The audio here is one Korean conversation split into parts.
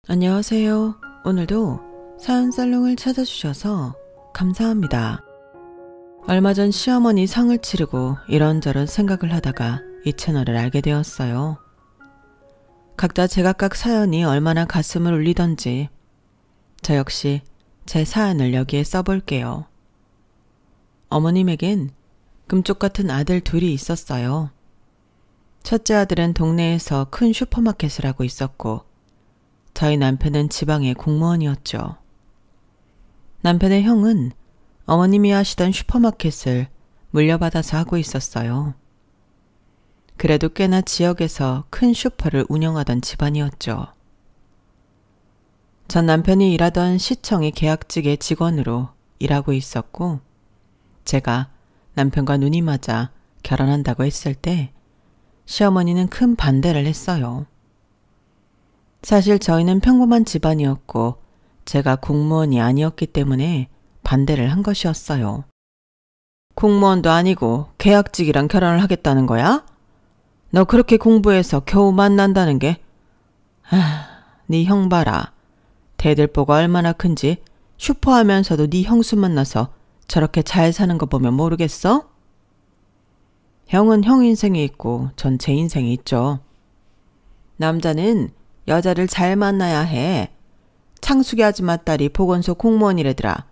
안녕하세요. 오늘도 사연살롱을 찾아주셔서 감사합니다. 얼마 전 시어머니 상을 치르고 이런저런 생각을 하다가 이 채널을 알게 되었어요. 각자 제각각 사연이 얼마나 가슴을 울리던지 저 역시 제 사연을 여기에 써볼게요. 어머님에겐 금쪽 같은 아들 둘이 있었어요. 첫째 아들은 동네에서 큰 슈퍼마켓을 하고 있었고 저희 남편은 지방의 공무원이었죠. 남편의 형은 어머님이 하시던 슈퍼마켓을 물려받아서 하고 있었어요. 그래도 꽤나 지역에서 큰 슈퍼를 운영하던 집안이었죠. 전 남편이 일하던 시청의 계약직의 직원으로 일하고 있었고 제가 남편과 눈이 맞아 결혼한다고 했을 때 시어머니는 큰 반대를 했어요. 사실 저희는 평범한 집안이었고 제가 공무원이 아니었기 때문에 반대를 한 것이었어요. 공무원도 아니고 계약직이랑 결혼을 하겠다는 거야? 너 그렇게 공부해서 겨우 만난다는 게? 네 형 봐라. 대들보가 얼마나 큰지 슈퍼하면서도 네 형수 만나서 저렇게 잘 사는 거 보면 모르겠어? 형은 형 인생이 있고 전 제 인생이 있죠. 남자는 여자를 잘 만나야 해. 창숙이 아줌마 딸이 보건소 공무원이래더라.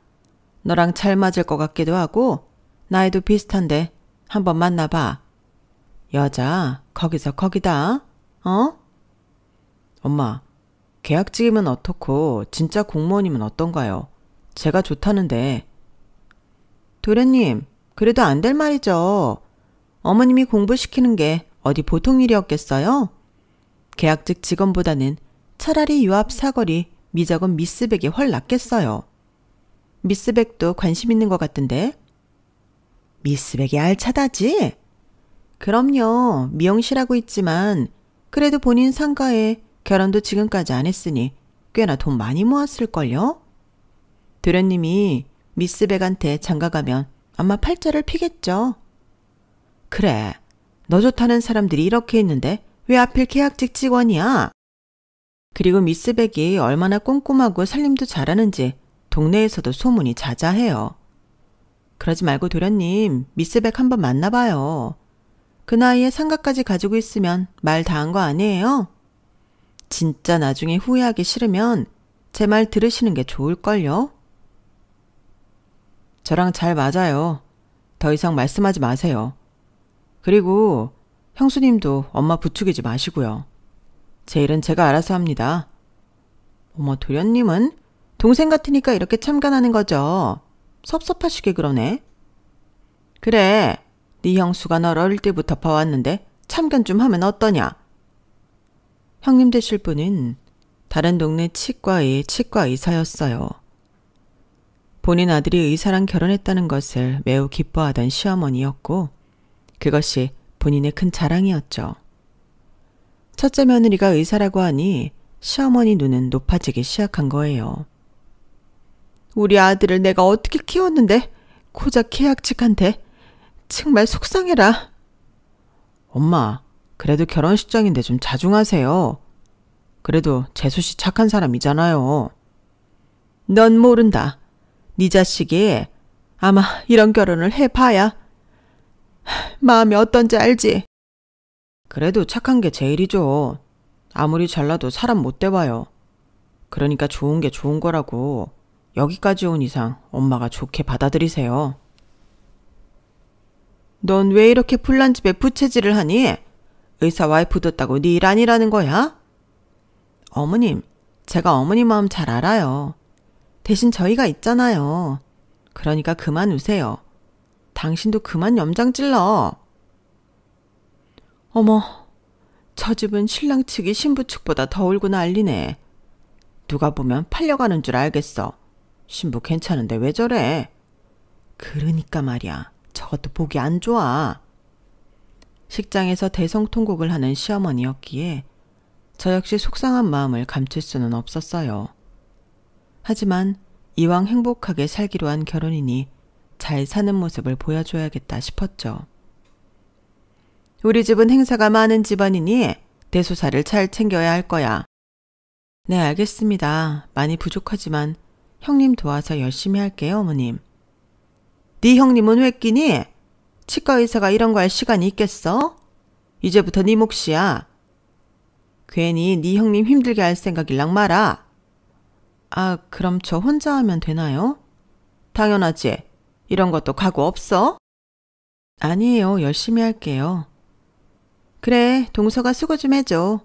너랑 잘 맞을 것 같기도 하고 나이도 비슷한데 한번 만나봐. 여자 거기서 거기다. 어? 엄마, 계약직이면 어떻고 진짜 공무원이면 어떤가요? 제가 좋다는데. 도련님, 그래도 안 될 말이죠. 어머님이 공부시키는 게 어디 보통 일이었겠어요? 계약직 직원보다는 차라리 유압 사거리 미적은 미스백이 훨 낫겠어요. 미스백도 관심 있는 것 같던데. 미스백이 알차다지? 그럼요. 미용실하고 있지만 그래도 본인 상가에 결혼도 지금까지 안 했으니 꽤나 돈 많이 모았을걸요? 도련님이 미스백한테 장가가면 아마 팔자를 피겠죠. 그래, 너 좋다는 사람들이 이렇게 있는데 왜 하필 계약직 직원이야? 그리고 미스백이 얼마나 꼼꼼하고 살림도 잘하는지 동네에서도 소문이 자자해요. 그러지 말고 도련님, 미스백 한번 만나봐요. 그 나이에 상가까지 가지고 있으면 말 다 한 거 아니에요? 진짜 나중에 후회하기 싫으면 제 말 들으시는 게 좋을걸요? 저랑 잘 맞아요. 더 이상 말씀하지 마세요. 그리고 형수님도 엄마 부추기지 마시고요. 제 일은 제가 알아서 합니다. 어머, 도련님은 동생 같으니까 이렇게 참관하는 거죠. 섭섭하시게 그러네. 그래, 네 형수가 널 어릴 때부터 봐왔는데 참견 좀 하면 어떠냐? 형님 되실 분은 다른 동네 치과의 치과 의사였어요. 본인 아들이 의사랑 결혼했다는 것을 매우 기뻐하던 시어머니였고 그것이 본인의 큰 자랑이었죠. 첫째 며느리가 의사라고 하니 시어머니 눈은 높아지기 시작한 거예요. 우리 아들을 내가 어떻게 키웠는데 고작 계약직한테 정말 속상해라. 엄마, 그래도 결혼식장인데 좀 자중하세요. 그래도 재수씨 착한 사람이잖아요. 넌 모른다. 네 자식이 아마 이런 결혼을 해봐야 마음이 어떤지 알지? 그래도 착한 게 제일이죠. 아무리 잘나도 사람 못 돼봐요. 그러니까 좋은 게 좋은 거라고. 여기까지 온 이상 엄마가 좋게 받아들이세요. 넌 왜 이렇게 불난 집에 부채질을 하니? 의사 와이프 뒀다고 네 일 아니라는 거야? 어머님, 제가 어머니 마음 잘 알아요. 대신 저희가 있잖아요. 그러니까 그만 우세요. 당신도 그만 염장 찔러. 어머, 저 집은 신랑 측이 신부 측보다 더 울고 난리네. 누가 보면 팔려가는 줄 알겠어. 신부 괜찮은데 왜 저래? 그러니까 말이야. 저것도 보기 안 좋아. 식장에서 대성통곡을 하는 시어머니였기에 저 역시 속상한 마음을 감출 수는 없었어요. 하지만 이왕 행복하게 살기로 한 결혼이니 잘 사는 모습을 보여줘야겠다 싶었죠. 우리 집은 행사가 많은 집안이니 대소사를 잘 챙겨야 할 거야. 네, 알겠습니다. 많이 부족하지만 형님 도와서 열심히 할게요, 어머님. 네 형님은 왜 끼니? 치과 의사가 이런 거 할 시간이 있겠어? 이제부터 네 몫이야. 괜히 네 형님 힘들게 할 생각일랑 마라. 아, 그럼 저 혼자 하면 되나요? 당연하지. 이런 것도 각오 없어? 아니에요. 열심히 할게요. 그래, 동서가 수고 좀 해줘.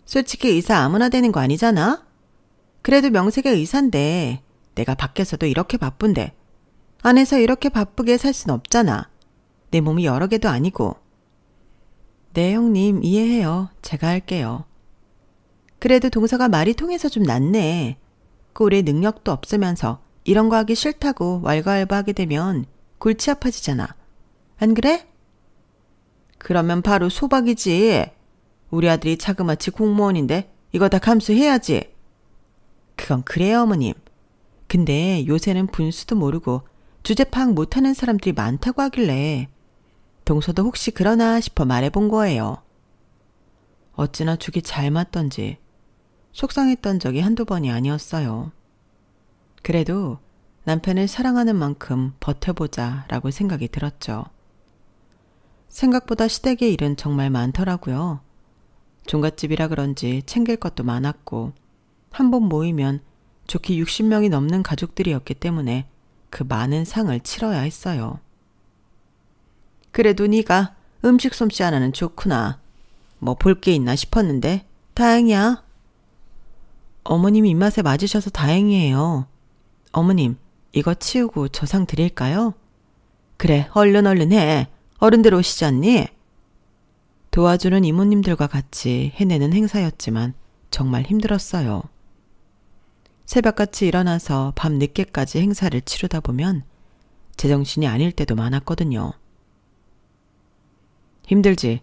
솔직히 의사 아무나 되는 거 아니잖아? 그래도 명색의 의사인데 내가 밖에서도 이렇게 바쁜데 안에서 이렇게 바쁘게 살 순 없잖아. 내 몸이 여러 개도 아니고. 네, 형님 이해해요. 제가 할게요. 그래도 동서가 말이 통해서 좀 낫네. 꼴에 능력도 없으면서 이런 거 하기 싫다고 왈가왈부하게 되면 골치 아파지잖아. 안 그래? 그러면 바로 소박이지. 우리 아들이 자그마치 공무원인데 이거 다 감수해야지. 그건 그래요, 어머님. 근데 요새는 분수도 모르고 주제 파악 못하는 사람들이 많다고 하길래 동서도 혹시 그러나 싶어 말해본 거예요. 어찌나 죽이 잘 맞던지 속상했던 적이 한두 번이 아니었어요. 그래도 남편을 사랑하는 만큼 버텨보자 라고 생각이 들었죠. 생각보다 시댁의 일은 정말 많더라고요. 종갓집이라 그런지 챙길 것도 많았고 한 번 모이면 좋게 60명이 넘는 가족들이었기 때문에 그 많은 상을 치러야 했어요. 그래도 네가 음식 솜씨 하나는 좋구나. 뭐 볼 게 있나 싶었는데 다행이야. 어머님 입맛에 맞으셔서 다행이에요. 어머님, 이거 치우고 저 상 드릴까요? 그래, 얼른 해. 어른들 오시지 않니? 도와주는 이모님들과 같이 해내는 행사였지만 정말 힘들었어요. 새벽같이 일어나서 밤 늦게까지 행사를 치르다 보면 제정신이 아닐 때도 많았거든요. 힘들지?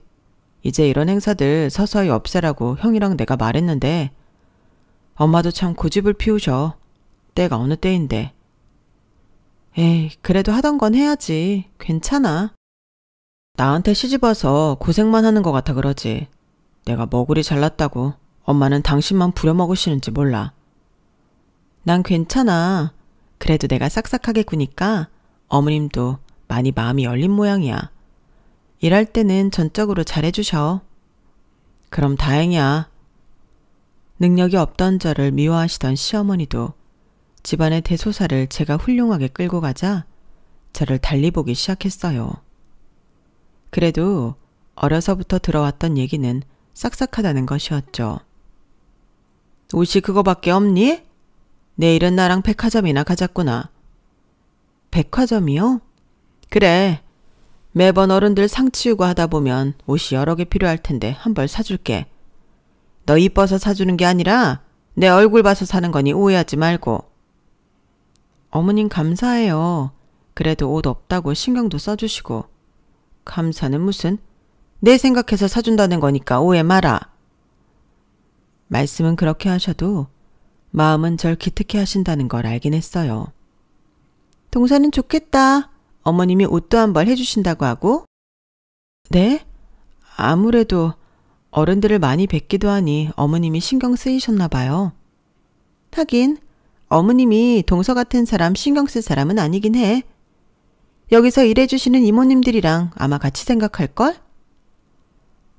이제 이런 행사들 서서히 없애라고 형이랑 내가 말했는데 엄마도 참 고집을 피우셔. 때가 어느 때인데. 에이, 그래도 하던 건 해야지. 괜찮아. 나한테 시집와서 고생만 하는 것 같아 그러지. 내가 머구리 잘났다고 엄마는 당신만 부려먹으시는지 몰라. 난 괜찮아. 그래도 내가 싹싹하게 구니까 어머님도 많이 마음이 열린 모양이야. 일할 때는 전적으로 잘해주셔. 그럼 다행이야. 능력이 없던 저를 미워하시던 시어머니도 집안의 대소사를 제가 훌륭하게 끌고 가자 저를 달리 보기 시작했어요. 그래도 어려서부터 들어왔던 얘기는 싹싹하다는 것이었죠. 옷이 그거밖에 없니? 내일은 나랑 백화점이나 가자꾸나. 백화점이요? 그래. 매번 어른들 상 치우고 하다 보면 옷이 여러 개 필요할 텐데 한 벌 사줄게. 너 이뻐서 사주는 게 아니라 내 얼굴 봐서 사는 거니 오해하지 말고. 어머님 감사해요. 그래도 옷 없다고 신경도 써주시고. 감사는 무슨? 내 생각해서 사준다는 거니까 오해 마라. 말씀은 그렇게 하셔도 마음은 절 기특해 하신다는 걸 알긴 했어요. 동서는 좋겠다. 어머님이 옷도 한 벌 해주신다고 하고. 네? 아무래도 어른들을 많이 뵙기도 하니 어머님이 신경 쓰이셨나 봐요. 하긴 어머님이 동서 같은 사람 신경 쓸 사람은 아니긴 해. 여기서 일해주시는 이모님들이랑 아마 같이 생각할걸?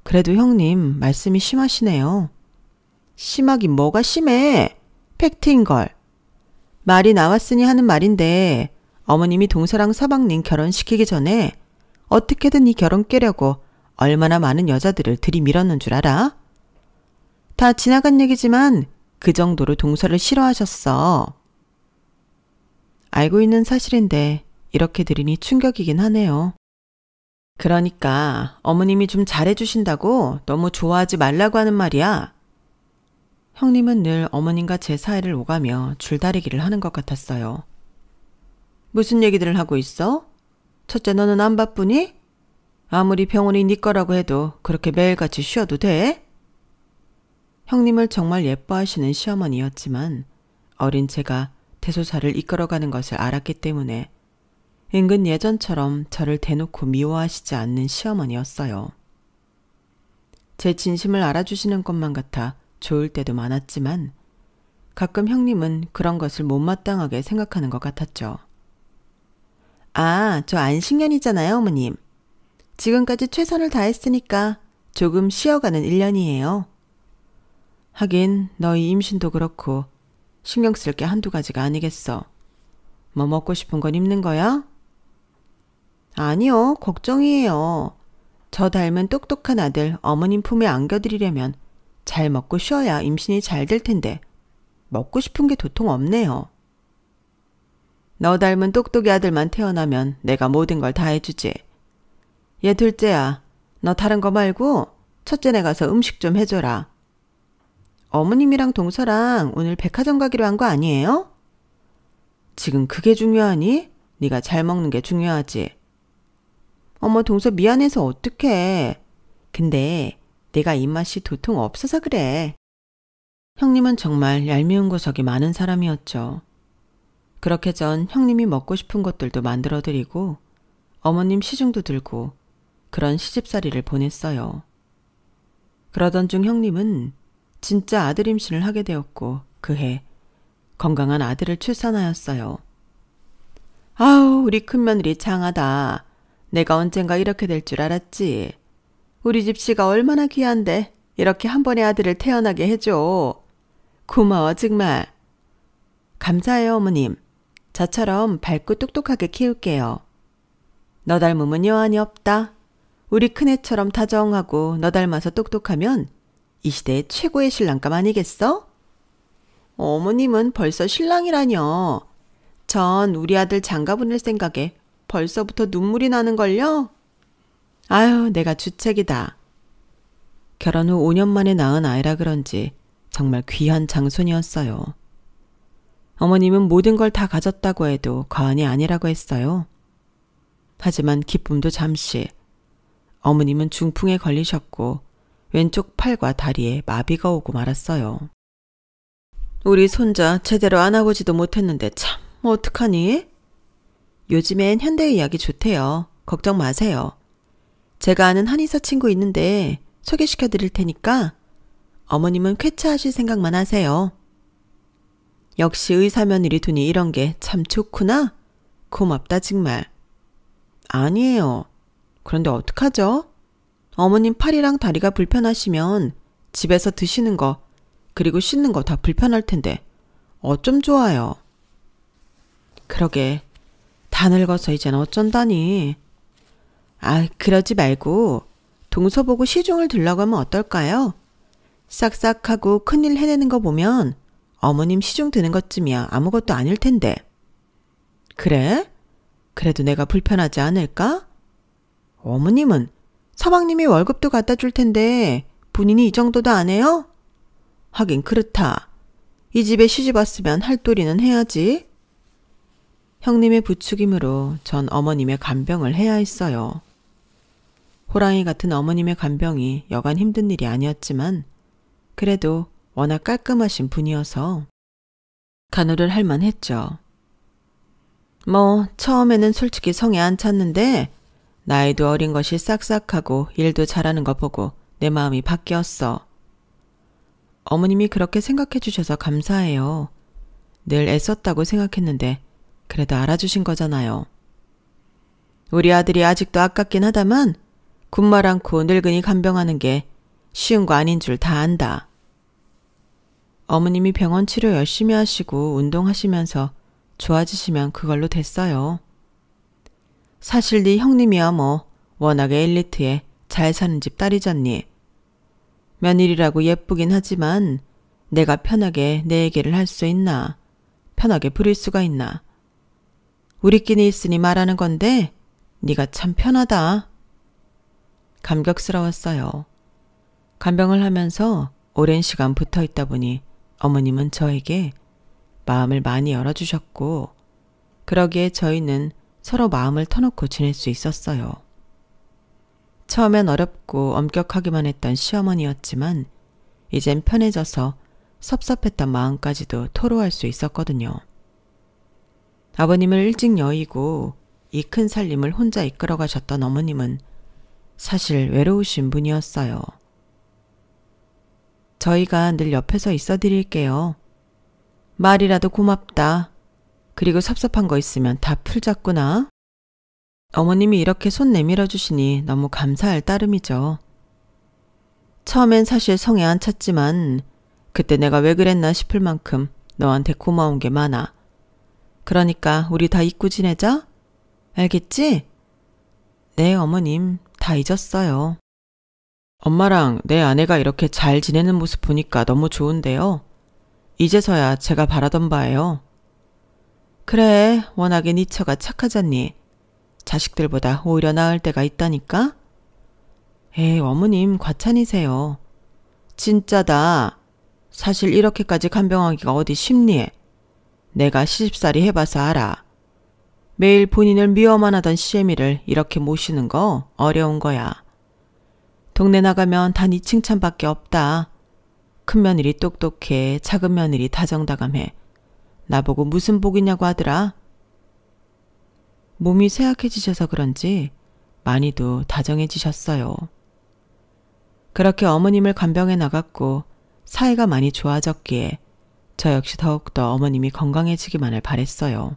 그래도 형님 말씀이 심하시네요. 심하긴 뭐가 심해. 팩트인걸. 말이 나왔으니 하는 말인데 어머님이 동서랑 서방님 결혼시키기 전에 어떻게든 이 결혼 깨려고 얼마나 많은 여자들을 들이밀었는 줄 알아? 다 지나간 얘기지만 그 정도로 동서를 싫어하셨어. 알고 있는 사실인데 이렇게 들으니 충격이긴 하네요. 그러니까 어머님이 좀 잘해주신다고 너무 좋아하지 말라고 하는 말이야. 형님은 늘 어머님과 제 사이를 오가며 줄다리기를 하는 것 같았어요. 무슨 얘기들을 하고 있어? 첫째 너는 안 바쁘니? 아무리 병원이 네 거라고 해도 그렇게 매일같이 쉬어도 돼? 형님을 정말 예뻐하시는 시어머니였지만 어린 제가 대소사를 이끌어가는 것을 알았기 때문에 은근 예전처럼 저를 대놓고 미워하시지 않는 시어머니였어요. 제 진심을 알아주시는 것만 같아 좋을 때도 많았지만 가끔 형님은 그런 것을 못마땅하게 생각하는 것 같았죠. 아, 저 안식년이잖아요, 어머님. 지금까지 최선을 다했으니까 조금 쉬어가는 1년이에요. 하긴 너희 임신도 그렇고 신경 쓸 게 한두 가지가 아니겠어. 뭐 먹고 싶은 건 입는 거야? 아니요, 걱정이에요. 저 닮은 똑똑한 아들 어머님 품에 안겨드리려면 잘 먹고 쉬어야 임신이 잘 될 텐데 먹고 싶은 게 도통 없네요. 너 닮은 똑똑이 아들만 태어나면 내가 모든 걸 다 해주지. 얘 둘째야, 너 다른 거 말고 첫째네 가서 음식 좀 해줘라. 어머님이랑 동서랑 오늘 백화점 가기로 한 거 아니에요? 지금 그게 중요하니? 네가 잘 먹는 게 중요하지. 어머, 동서 미안해서 어떡해. 근데 내가 입맛이 도통 없어서 그래. 형님은 정말 얄미운 구석이 많은 사람이었죠. 그렇게 전 형님이 먹고 싶은 것들도 만들어드리고 어머님 시중도 들고 그런 시집살이를 보냈어요. 그러던 중 형님은 진짜 아들 임신을 하게 되었고 그해 건강한 아들을 출산하였어요. 아우, 우리 큰며느리 장하다. 내가 언젠가 이렇게 될 줄 알았지. 우리 집씨가 얼마나 귀한데 이렇게 한 번에 아들을 태어나게 해줘. 고마워 정말. 감사해요 어머님. 저처럼 밝고 똑똑하게 키울게요. 너 닮으면 여한이 없다. 우리 큰애처럼 다정하고 너 닮아서 똑똑하면 이 시대의 최고의 신랑감 아니겠어? 어머님은 벌써 신랑이라뇨. 전 우리 아들 장가 보낼 생각에 벌써부터 눈물이 나는걸요? 아유, 내가 주책이다. 결혼 후 5년 만에 낳은 아이라 그런지 정말 귀한 장손이었어요. 어머님은 모든 걸 다 가졌다고 해도 과언이 아니라고 했어요. 하지만 기쁨도 잠시. 어머님은 중풍에 걸리셨고 왼쪽 팔과 다리에 마비가 오고 말았어요. 우리 손자 제대로 안아보지도 못했는데 참 어떡하니? 요즘엔 현대의학이 좋대요. 걱정 마세요. 제가 아는 한의사 친구 있는데 소개시켜 드릴 테니까 어머님은 쾌차하실 생각만 하세요. 역시 의사 며느리 두니 이런 게 참 좋구나. 고맙다 정말. 아니에요. 그런데 어떡하죠? 어머님 팔이랑 다리가 불편하시면 집에서 드시는 거 그리고 씻는 거 다 불편할 텐데 어쩜 좋아요. 그러게 다 늙어서 이젠 어쩐다니. 아, 그러지 말고 동서 보고 시중을 들라고 하면 어떨까요? 싹싹하고 큰일 해내는 거 보면 어머님 시중 드는 것쯤이야 아무것도 아닐 텐데. 그래? 그래도 내가 불편하지 않을까? 어머님은 서방님이 월급도 갖다 줄 텐데 본인이 이 정도도 안 해요? 하긴 그렇다. 이 집에 시집 왔으면 할 도리는 해야지. 형님의 부추김으로 전 어머님의 간병을 해야 했어요. 호랑이 같은 어머님의 간병이 여간 힘든 일이 아니었지만 그래도 워낙 깔끔하신 분이어서 간호를 할 만했죠. 뭐 처음에는 솔직히 성에 안 찼는데 나이도 어린 것이 싹싹하고 일도 잘하는 거 보고 내 마음이 바뀌었어. 어머님이 그렇게 생각해 주셔서 감사해요. 늘 애썼다고 생각했는데 그래도 알아주신 거잖아요. 우리 아들이 아직도 아깝긴 하다만 군말 않고 늙은이 간병하는 게 쉬운 거 아닌 줄 다 안다. 어머님이 병원 치료 열심히 하시고 운동하시면서 좋아지시면 그걸로 됐어요. 사실 네 형님이야 뭐 워낙에 엘리트에 잘 사는 집 딸이잖니. 며느리라고 예쁘긴 하지만 내가 편하게 내 얘기를 할 수 있나? 편하게 부릴 수가 있나? 우리끼리 있으니 말하는 건데 네가 참 편하다. 감격스러웠어요. 간병을 하면서 오랜 시간 붙어 있다 보니 어머님은 저에게 마음을 많이 열어주셨고 그러기에 저희는 서로 마음을 터놓고 지낼 수 있었어요. 처음엔 어렵고 엄격하기만 했던 시어머니였지만 이젠 편해져서 섭섭했던 마음까지도 토로할 수 있었거든요. 아버님을 일찍 여의고 이 큰 살림을 혼자 이끌어 가셨던 어머님은 사실 외로우신 분이었어요. 저희가 늘 옆에서 있어 드릴게요. 말이라도 고맙다. 그리고 섭섭한 거 있으면 다 풀자꾸나. 어머님이 이렇게 손 내밀어 주시니 너무 감사할 따름이죠. 처음엔 사실 성에 안 찼지만 그때 내가 왜 그랬나 싶을 만큼 너한테 고마운 게 많아. 그러니까 우리 다 잊고 지내자? 알겠지? 네, 어머님. 다 잊었어요. 엄마랑 내 아내가 이렇게 잘 지내는 모습 보니까 너무 좋은데요. 이제서야 제가 바라던 바예요. 그래, 워낙에 네 처가 착하잖니. 자식들보다 오히려 나을 때가 있다니까? 에이, 어머님 과찬이세요. 진짜다. 사실 이렇게까지 간병하기가 어디 쉽니? 내가 시집살이 해봐서 알아. 매일 본인을 미워만 하던 시애미를 이렇게 모시는 거 어려운 거야. 동네 나가면 다 네 칭찬밖에 없다. 큰 며느리 똑똑해, 작은 며느리 다정다감해. 나보고 무슨 복이냐고 하더라. 몸이 쇠약해지셔서 그런지 많이도 다정해지셨어요. 그렇게 어머님을 간병해 나갔고 사이가 많이 좋아졌기에 저 역시 더욱더 어머님이 건강해지기만을 바랬어요.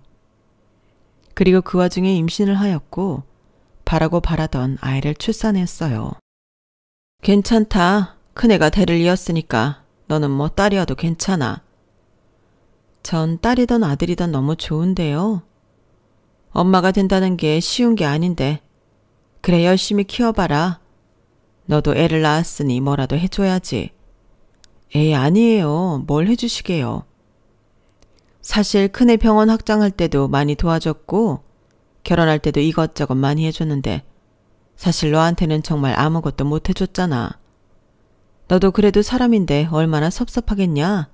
그리고 그 와중에 임신을 하였고 바라던 아이를 출산했어요. 괜찮다. 큰애가 대를 이었으니까 너는 뭐 딸이어도 괜찮아. 전 딸이든 아들이든 너무 좋은데요. 엄마가 된다는 게 쉬운 게 아닌데. 그래, 열심히 키워봐라. 너도 애를 낳았으니 뭐라도 해줘야지. 에이, 아니에요. 뭘 해주시게요. 사실 큰애 병원 확장할 때도 많이 도와줬고 결혼할 때도 이것저것 많이 해줬는데 사실 너한테는 정말 아무것도 못 해줬잖아. 너도 그래도 사람인데 얼마나 섭섭하겠냐.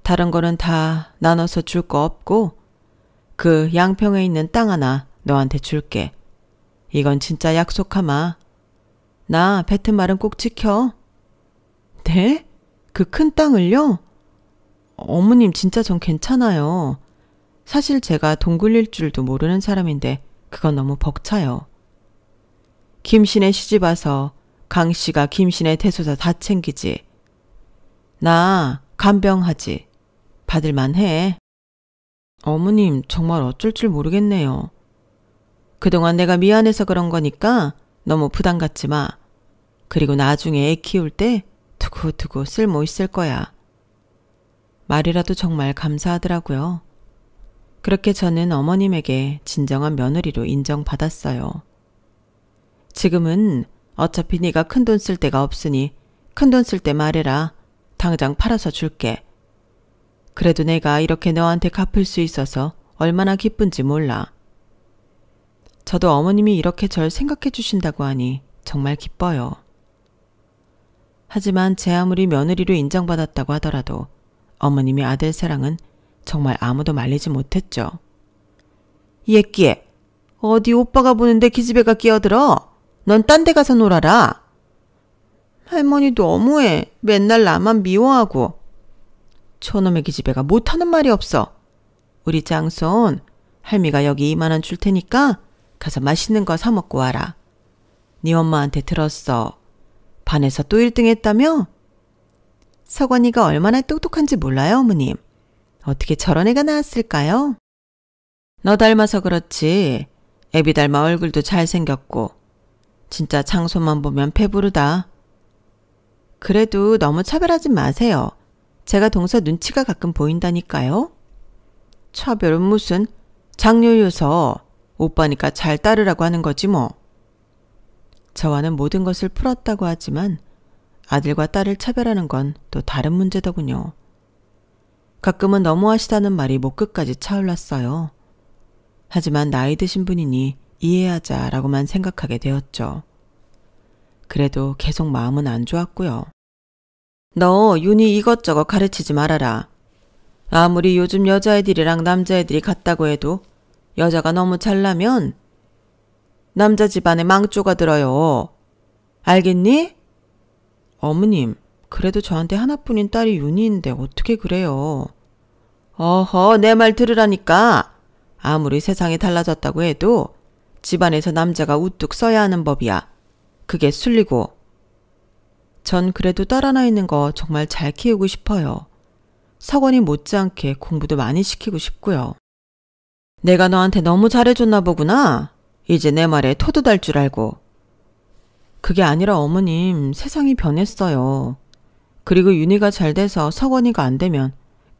다른 거는 다 나눠서 줄 거 없고 그 양평에 있는 땅 하나 너한테 줄게. 이건 진짜 약속하마. 나 뱉은 말은 꼭 지켜. 네? 그 큰 땅을요? 어머님 진짜 전 괜찮아요. 사실 제가 돈 굴릴 줄도 모르는 사람인데 그건 너무 벅차요. 김씨네 시집 와서 강씨가 김씨네 대소사 다 챙기지. 나 간병하지. 받을만 해. 어머님 정말 어쩔 줄 모르겠네요. 그동안 내가 미안해서 그런 거니까 너무 부담 갖지 마. 그리고 나중에 애 키울 때 두고두고 쓸모 있을 거야. 말이라도 정말 감사하더라고요. 그렇게 저는 어머님에게 진정한 며느리로 인정받았어요. 지금은 어차피 네가 큰돈 쓸 데가 없으니 큰돈 쓸 때 말해라. 당장 팔아서 줄게. 그래도 내가 이렇게 너한테 갚을 수 있어서 얼마나 기쁜지 몰라. 저도 어머님이 이렇게 절 생각해 주신다고 하니 정말 기뻐요. 하지만 제 아무리 며느리로 인정받았다고 하더라도 어머님의 아들 사랑은 정말 아무도 말리지 못했죠. 얘끼, 어디 오빠가 보는데 기집애가 끼어들어? 넌 딴 데 가서 놀아라. 할머니 너무해. 맨날 나만 미워하고. 초놈의 기집애가 못하는 말이 없어. 우리 장손, 할미가 여기 2만 원 줄 테니까 가서 맛있는 거 사 먹고 와라. 네 엄마한테 들었어. 반에서 또 1등 했다며? 석원이가 얼마나 똑똑한지 몰라요, 어머님. 어떻게 저런 애가 나왔을까요? 너 닮아서 그렇지. 애비 닮아 얼굴도 잘생겼고. 진짜 장손만 보면 배부르다. 그래도 너무 차별하지 마세요. 제가 동서 눈치가 가끔 보인다니까요. 차별은 무슨. 장요유서 오빠니까 잘 따르라고 하는 거지 뭐. 저와는 모든 것을 풀었다고 하지만 아들과 딸을 차별하는 건 또 다른 문제더군요. 가끔은 너무하시다는 말이 목 끝까지 차올랐어요. 하지만 나이 드신 분이니 이해하자라고만 생각하게 되었죠. 그래도 계속 마음은 안 좋았고요. 너 윤희 이것저것 가르치지 말아라. 아무리 요즘 여자애들이랑 남자애들이 같다고 해도 여자가 너무 잘나면 남자 집안에 망조가 들어요. 알겠니? 어머님, 그래도 저한테 하나뿐인 딸이 윤희인데 어떻게 그래요? 어허, 내 말 들으라니까. 아무리 세상이 달라졌다고 해도 집안에서 남자가 우뚝 서야 하는 법이야. 그게 순리고. 전 그래도 딸 하나 있는 거 정말 잘 키우고 싶어요. 석원이 못지않게 공부도 많이 시키고 싶고요. 내가 너한테 너무 잘해줬나 보구나. 이제 내 말에 토도 달 줄 알고. 그게 아니라 어머님, 세상이 변했어요. 그리고 윤희가 잘 돼서 석원이가 안 되면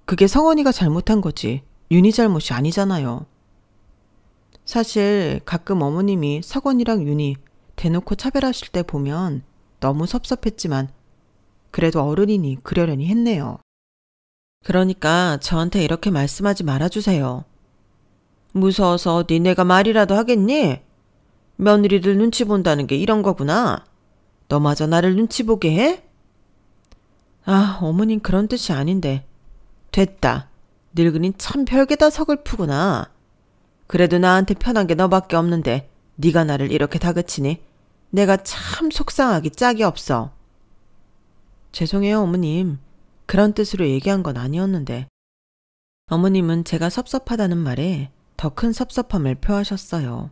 그게 석원이가 잘못한 거지 윤희 잘못이 아니잖아요. 사실 가끔 어머님이 석원이랑 윤희 대놓고 차별하실 때 보면 너무 섭섭했지만 그래도 어른이니 그러려니 했네요. 그러니까 저한테 이렇게 말씀하지 말아주세요. 무서워서 니네가 말이라도 하겠니? 며느리들 눈치 본다는 게 이런 거구나. 너마저 나를 눈치 보게 해? 아, 어머님 그런 뜻이 아닌데. 됐다. 늙은이 참 별게다 서글프구나. 그래도 나한테 편한 게 너밖에 없는데 네가 나를 이렇게 다그치니 내가 참 속상하기 짝이 없어. 죄송해요 어머님. 그런 뜻으로 얘기한 건 아니었는데. 어머님은 제가 섭섭하다는 말에 더 큰 섭섭함을 표하셨어요.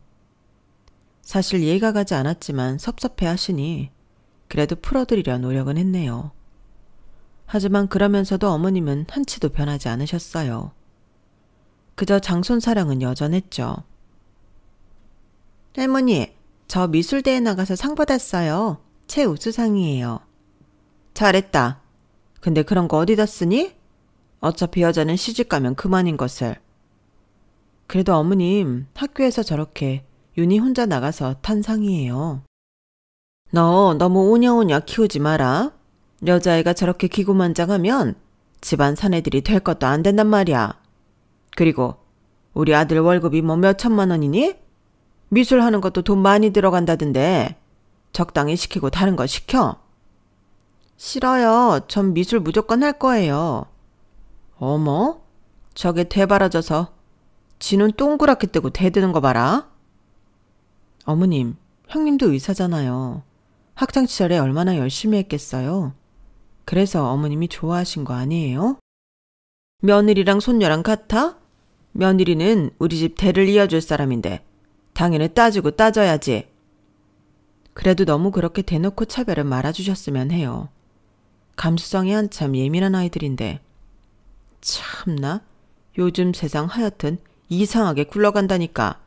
사실 이해가 가지 않았지만 섭섭해 하시니 그래도 풀어드리려 노력은 했네요. 하지만 그러면서도 어머님은 한치도 변하지 않으셨어요. 그저 장손 사랑은 여전했죠. 할머니, 저 미술대회 나가서 상 받았어요. 최우수상이에요. 잘했다. 근데 그런 거 어디다 쓰니? 어차피 여자는 시집가면 그만인 것을. 그래도 어머님, 학교에서 저렇게 윤희 혼자 나가서 탄 상이에요. 너 너무 오냐오냐 키우지 마라. 여자애가 저렇게 기고만장하면 집안 사내들이 될 것도 안 된단 말이야. 그리고 우리 아들 월급이 뭐 몇천만 원이니? 미술하는 것도 돈 많이 들어간다던데 적당히 시키고 다른 거 시켜. 싫어요. 전 미술 무조건 할 거예요. 어머? 저게 되바라져서 지는 동그랗게 뜨고 대드는 거 봐라. 어머님, 형님도 의사잖아요. 학창시절에 얼마나 열심히 했겠어요. 그래서 어머님이 좋아하신 거 아니에요? 며느리랑 손녀랑 같아? 며느리는 우리 집 대를 이어줄 사람인데 당연히 따지고 따져야지. 그래도 너무 그렇게 대놓고 차별은 말아주셨으면 해요. 감수성이 한참 예민한 아이들인데. 참나, 요즘 세상 하여튼 이상하게 굴러간다니까.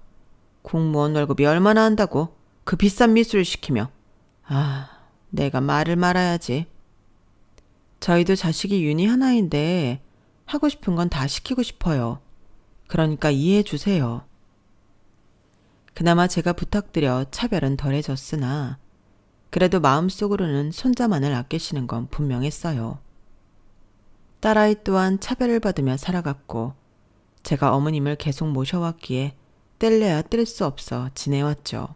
공무원 월급이 얼마나 한다고 그 비싼 미술을 시키며. 아, 내가 말을 말아야지. 저희도 자식이 윤희 하나인데 하고 싶은 건 다 시키고 싶어요. 그러니까 이해해 주세요. 그나마 제가 부탁드려 차별은 덜해졌으나 그래도 마음속으로는 손자만을 아끼시는 건 분명했어요. 딸아이 또한 차별을 받으며 살아갔고 제가 어머님을 계속 모셔왔기에 뗄래야 뗄 수 없어 지내왔죠.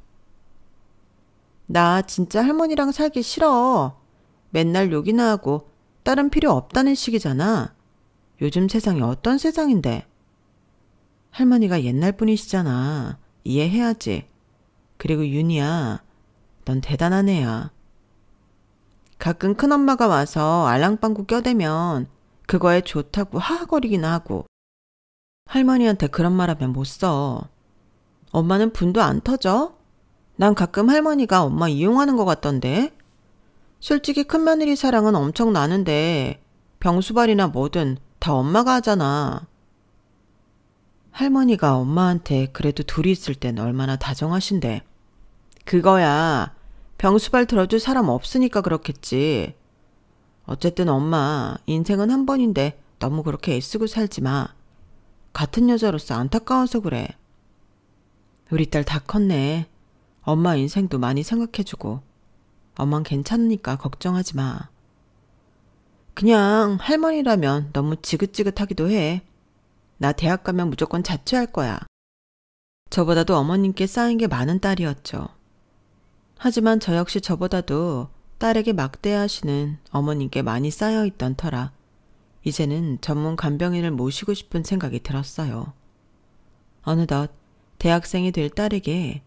나 진짜 할머니랑 살기 싫어. 맨날 욕이나 하고 딸은 필요 없다는 식이잖아. 요즘 세상이 어떤 세상인데. 할머니가 옛날 분이시잖아. 이해해야지. 그리고 윤희야, 넌 대단한 애야. 가끔 큰엄마가 와서 알랑방구 껴대면 그거에 좋다고 하하거리긴 하고. 할머니한테 그런 말 하면 못 써. 엄마는 분도 안 터져? 난 가끔 할머니가 엄마 이용하는 것 같던데. 솔직히 큰며느리 사랑은 엄청 나는데 병수발이나 뭐든 다 엄마가 하잖아. 할머니가 엄마한테 그래도 둘이 있을 땐 얼마나 다정하신데. 그거야 병수발 들어줄 사람 없으니까 그렇겠지. 어쨌든 엄마 인생은 한 번인데 너무 그렇게 애쓰고 살지 마. 같은 여자로서 안타까워서 그래. 우리 딸 다 컸네. 엄마 인생도 많이 생각해주고 엄만 괜찮으니까 걱정하지 마. 그냥 할머니라면 너무 지긋지긋하기도 해. 나 대학 가면 무조건 자취할 거야. 저보다도 어머님께 쌓인 게 많은 딸이었죠. 하지만 저 역시 저보다도 딸에게 막대하시는 어머님께 많이 쌓여있던 터라 이제는 전문 간병인을 모시고 싶은 생각이 들었어요. 어느덧 대학생이 될 딸에게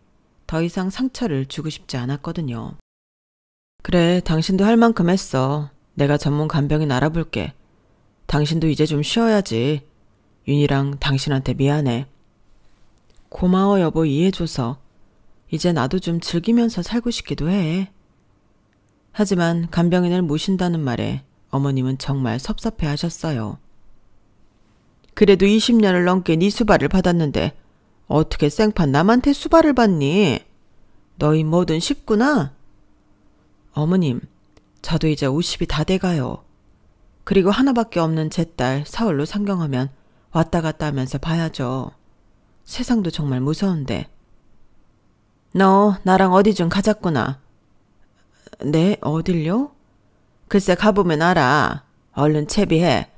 더 이상 상처를 주고 싶지 않았거든요. 그래, 당신도 할 만큼 했어. 내가 전문 간병인 알아볼게. 당신도 이제 좀 쉬어야지. 윤희랑 당신한테 미안해. 고마워 여보, 이해해줘서. 이제 나도 좀 즐기면서 살고 싶기도 해. 하지만 간병인을 모신다는 말에 어머님은 정말 섭섭해 하셨어요. 그래도 20년을 넘게 네 수발을 받았는데 어떻게 생판 남한테 수발을 받니? 너희 뭐든 쉽구나. 어머님, 저도 이제 50이 다 돼가요. 그리고 하나밖에 없는 제 딸 서울로 상경하면 왔다 갔다 하면서 봐야죠. 세상도 정말 무서운데. 너 나랑 어디 좀 가자꾸나. 네, 어딜요? 글쎄 가보면 알아. 얼른 채비해.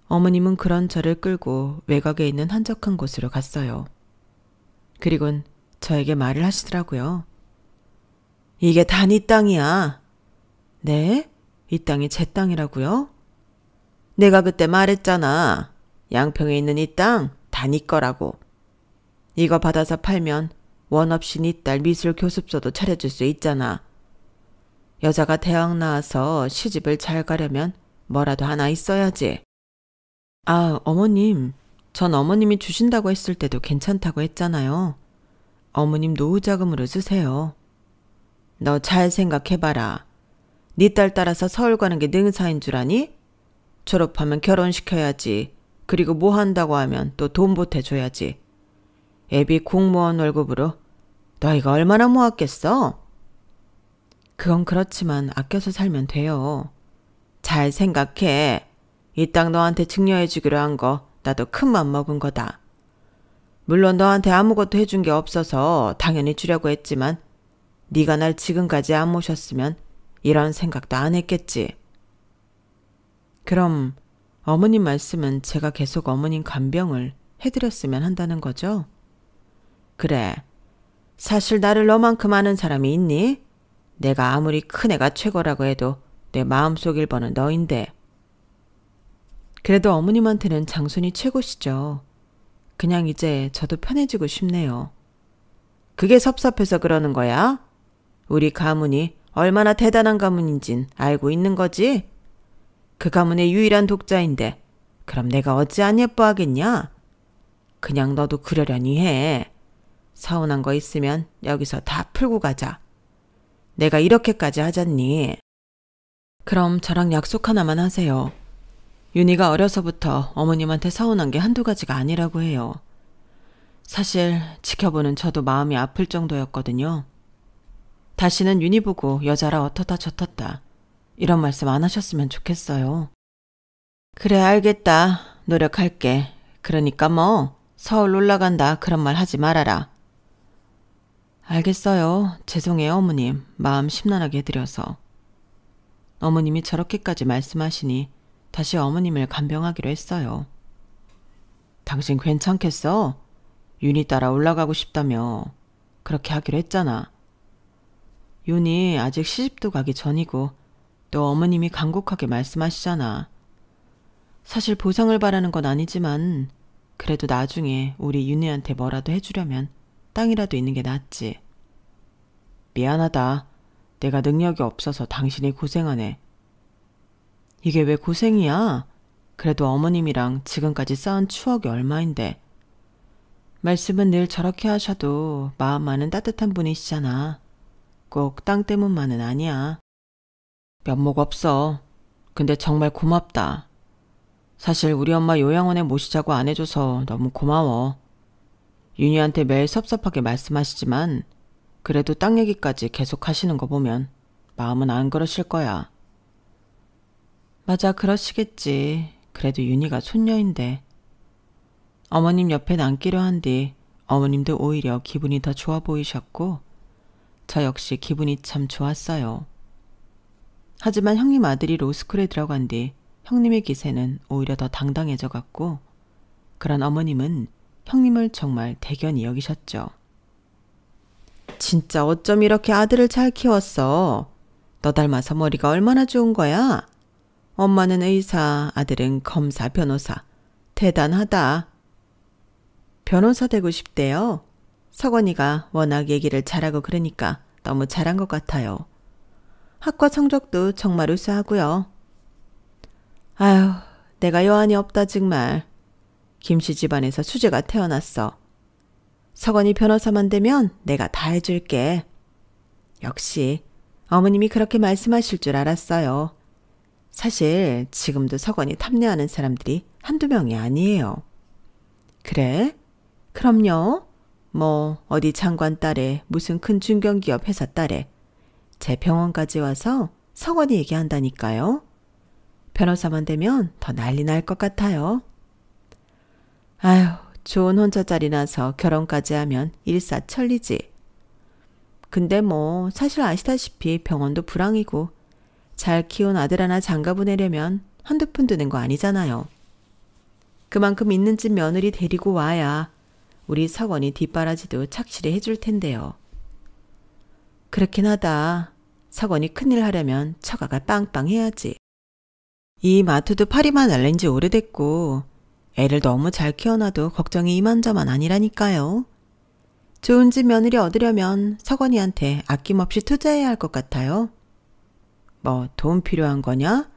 어머님은 그런 저를 끌고 외곽에 있는 한적한 곳으로 갔어요. 그리곤 저에게 말을 하시더라고요. 이게 다 네 땅이야. 네? 이 땅이 제 땅이라고요? 내가 그때 말했잖아. 양평에 있는 이 땅 다 네 거라고. 이거 받아서 팔면 원 없이 네 딸 미술 교습소도 차려줄 수 있잖아. 여자가 대학 나와서 시집을 잘 가려면 뭐라도 하나 있어야지. 아, 어머님. 전 어머님이 주신다고 했을 때도 괜찮다고 했잖아요. 어머님 노후 자금으로 쓰세요. 너 잘 생각해봐라. 네 딸 따라서 서울 가는 게 능사인 줄 아니? 졸업하면 결혼시켜야지. 그리고 뭐 한다고 하면 또 돈 보태줘야지. 애비 공무원 월급으로 너희가 얼마나 모았겠어? 그건 그렇지만 아껴서 살면 돼요. 잘 생각해. 이 땅 너한테 증여해주기로 한 거 나도 큰 맘 먹은 거다. 물론 너한테 아무것도 해준 게 없어서 당연히 주려고 했지만 네가 날 지금까지 안 모셨으면 이런 생각도 안 했겠지. 그럼 어머님 말씀은 제가 계속 어머님 간병을 해드렸으면 한다는 거죠? 그래. 사실 나를 너만큼 아는 사람이 있니? 내가 아무리 큰애가 최고라고 해도 내 마음속 1번은 너인데. 그래도 어머님한테는 장손이 최고시죠. 그냥 이제 저도 편해지고 싶네요. 그게 섭섭해서 그러는 거야? 우리 가문이 얼마나 대단한 가문인진 알고 있는 거지? 그 가문의 유일한 독자인데 그럼 내가 어찌 안 예뻐하겠냐? 그냥 너도 그러려니 해. 서운한 거 있으면 여기서 다 풀고 가자. 내가 이렇게까지 하잖니. 그럼 저랑 약속 하나만 하세요. 윤희가 어려서부터 어머님한테 서운한 게 한두 가지가 아니라고 해요. 사실 지켜보는 저도 마음이 아플 정도였거든요. 다시는 윤희 보고 여자라 어떻다 저떻다 이런 말씀 안 하셨으면 좋겠어요. 그래 알겠다. 노력할게. 그러니까 뭐 서울 올라간다 그런 말 하지 말아라. 알겠어요. 죄송해요 어머님. 마음 심란하게 해드려서. 어머님이 저렇게까지 말씀하시니 다시 어머님을 간병하기로 했어요. 당신 괜찮겠어? 윤희 따라 올라가고 싶다며. 그렇게 하기로 했잖아. 윤희 아직 시집도 가기 전이고 또 어머님이 간곡하게 말씀하시잖아. 사실 보상을 바라는 건 아니지만 그래도 나중에 우리 윤희한테 뭐라도 해주려면 땅이라도 있는 게 낫지. 미안하다. 내가 능력이 없어서 당신이 고생하네. 이게 왜 고생이야? 그래도 어머님이랑 지금까지 쌓은 추억이 얼마인데. 말씀은 늘 저렇게 하셔도 마음만은 따뜻한 분이시잖아. 꼭 땅 때문만은 아니야. 면목 없어. 근데 정말 고맙다. 사실 우리 엄마 요양원에 모시자고 안 해줘서 너무 고마워. 윤희한테 매일 섭섭하게 말씀하시지만 그래도 땅 얘기까지 계속 하시는 거 보면 마음은 안 그러실 거야. 맞아, 그러시겠지. 그래도 윤희가 손녀인데. 어머님 옆에 남기려 한 뒤 어머님도 오히려 기분이 더 좋아 보이셨고 저 역시 기분이 참 좋았어요. 하지만 형님 아들이 로스쿨에 들어간 뒤 형님의 기세는 오히려 더 당당해져 갔고 그런 어머님은 형님을 정말 대견히 여기셨죠. 진짜 어쩜 이렇게 아들을 잘 키웠어. 너 닮아서 머리가 얼마나 좋은 거야. 엄마는 의사, 아들은 검사, 변호사. 대단하다. 변호사 되고 싶대요. 석원이가 워낙 얘기를 잘하고 그러니까 너무 잘한 것 같아요. 학과 성적도 정말 우수하고요. 아휴, 내가 여한이 없다 정말. 김씨 집안에서 수제가 태어났어. 석원이 변호사만 되면 내가 다 해줄게. 역시 어머님이 그렇게 말씀하실 줄 알았어요. 사실 지금도 석원이 탐내하는 사람들이 한두 명이 아니에요. 그래? 그럼요. 뭐 어디 장관 딸에 무슨 큰 중견기업 회사 딸에 제 병원까지 와서 성원이 얘기한다니까요. 변호사만 되면 더 난리 날 것 같아요. 아휴, 좋은 혼자자리 나서 결혼까지 하면 일사천리지. 근데 뭐 사실 아시다시피 병원도 불황이고 잘 키운 아들 하나 장가 보내려면 한두 푼 드는 거 아니잖아요. 그만큼 있는 집 며느리 데리고 와야 우리 석원이 뒷바라지도 착실히 해줄 텐데요. 그렇긴 하다. 석원이 큰일 하려면 처가가 빵빵해야지. 이 마트도 파리만 날린 지 오래됐고 애를 너무 잘 키워놔도 걱정이 이만저만 아니라니까요. 좋은 집 며느리 얻으려면 석원이한테 아낌없이 투자해야 할 것 같아요. 뭐 돈 필요한 거냐?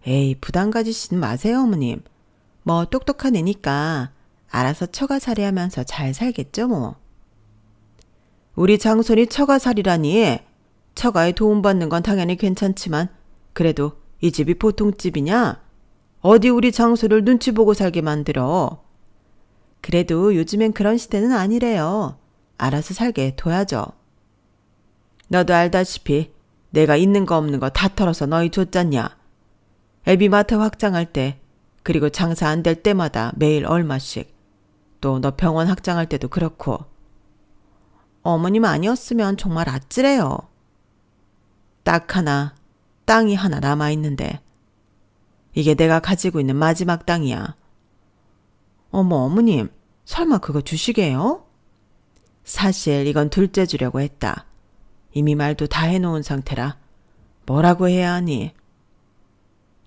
에이, 부담 가지시는 마세요, 어머님. 뭐 똑똑한 애니까 알아서 처가살이하면서 잘 살겠죠 뭐. 우리 장손이 처가살이라니. 처가에 도움받는 건 당연히 괜찮지만 그래도 이 집이 보통 집이냐? 어디 우리 장소를 눈치 보고 살게 만들어. 그래도 요즘엔 그런 시대는 아니래요. 알아서 살게 둬야죠. 너도 알다시피 내가 있는 거 없는 거 다 털어서 너희 줬잖냐. 애비마트 확장할 때 그리고 장사 안 될 때마다 매일 얼마씩. 또 너 병원 확장할 때도 그렇고. 어머님 아니었으면 정말 아찔해요. 딱 하나, 땅이 하나 남아있는데 이게 내가 가지고 있는 마지막 땅이야. 어머, 어머님, 설마 그거 주시게요? 사실 이건 둘째 주려고 했다. 이미 말도 다 해놓은 상태라 뭐라고 해야 하니?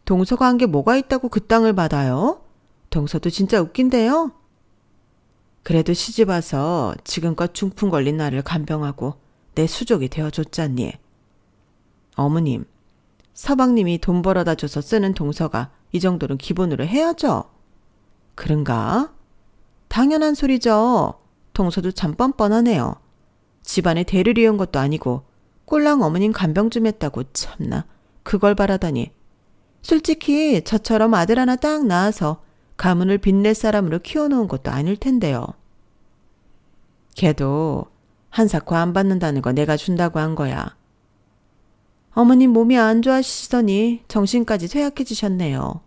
동서가 한 게 뭐가 있다고 그 땅을 받아요? 동서도 진짜 웃긴데요? 그래도 시집 와서 지금껏 중풍 걸린 나를 간병하고 내 수족이 되어줬잖니. 어머님, 서방님이 돈 벌어다 줘서 쓰는 동서가 이 정도는 기본으로 해야죠. 그런가? 당연한 소리죠. 동서도 참 뻔뻔하네요. 집안에 대를 이은 것도 아니고 꼴랑 어머님 간병 좀 했다고 참나 그걸 바라다니. 솔직히 저처럼 아들 하나 딱 낳아서 가문을 빛낼 사람으로 키워놓은 것도 아닐 텐데요. 걔도 한사코 안 받는다는 거 내가 준다고 한 거야. 어머님 몸이 안 좋아지시더니 정신까지 쇠약해지셨네요.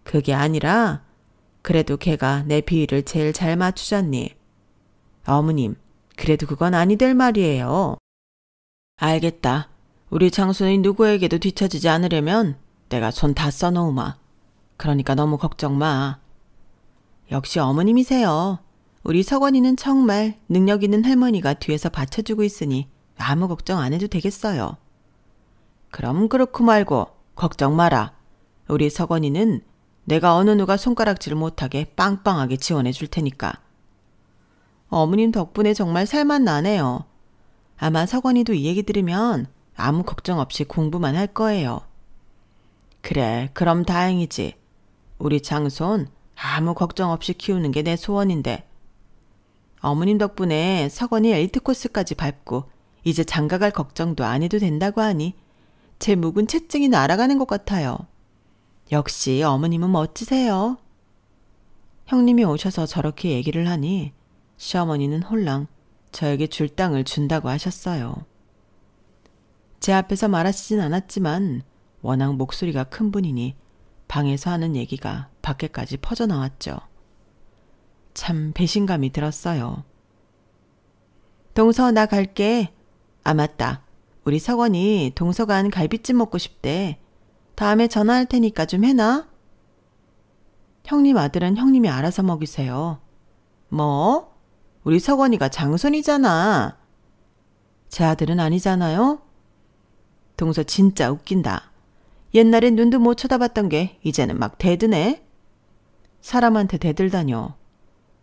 그게 아니라 그래도 걔가 내 비위를 제일 잘 맞추잖니. 어머님, 그래도 그건 아니 될 말이에요. 알겠다. 우리 장손이 누구에게도 뒤처지지 않으려면 내가 손 다 써놓으마. 그러니까 너무 걱정 마. 역시 어머님이세요. 우리 석원이는 정말 능력 있는 할머니가 뒤에서 받쳐주고 있으니 아무 걱정 안 해도 되겠어요. 그럼 그렇고 말고 걱정 마라. 우리 석원이는 내가 어느 누가 손가락질 못하게 빵빵하게 지원해 줄 테니까. 어머님 덕분에 정말 살만 나네요. 아마 석원이도 이 얘기 들으면 아무 걱정 없이 공부만 할 거예요. 그래, 그럼 다행이지. 우리 장손 아무 걱정 없이 키우는 게 내 소원인데. 어머님 덕분에 석원이 엘리트 코스까지 밟고 이제 장가갈 걱정도 안 해도 된다고 하니 제 묵은 채증이 날아가는 것 같아요. 역시 어머님은 멋지세요. 형님이 오셔서 저렇게 얘기를 하니 시어머니는 홀랑 저에게 줄 땅을 준다고 하셨어요. 제 앞에서 말하시진 않았지만 워낙 목소리가 큰 분이니 방에서 하는 얘기가 밖에까지 퍼져나왔죠. 참 배신감이 들었어요. 동서 나 갈게. 아 맞다. 우리 석원이 동서 간 갈비찜 먹고 싶대. 다음에 전화할 테니까 좀 해놔. 형님 아들은 형님이 알아서 먹이세요. 뭐? 우리 석원이가 장손이잖아. 제 아들은 아니잖아요. 동서 진짜 웃긴다. 옛날엔 눈도 못 쳐다봤던 게 이제는 막 대드네. 사람한테 대들다뇨.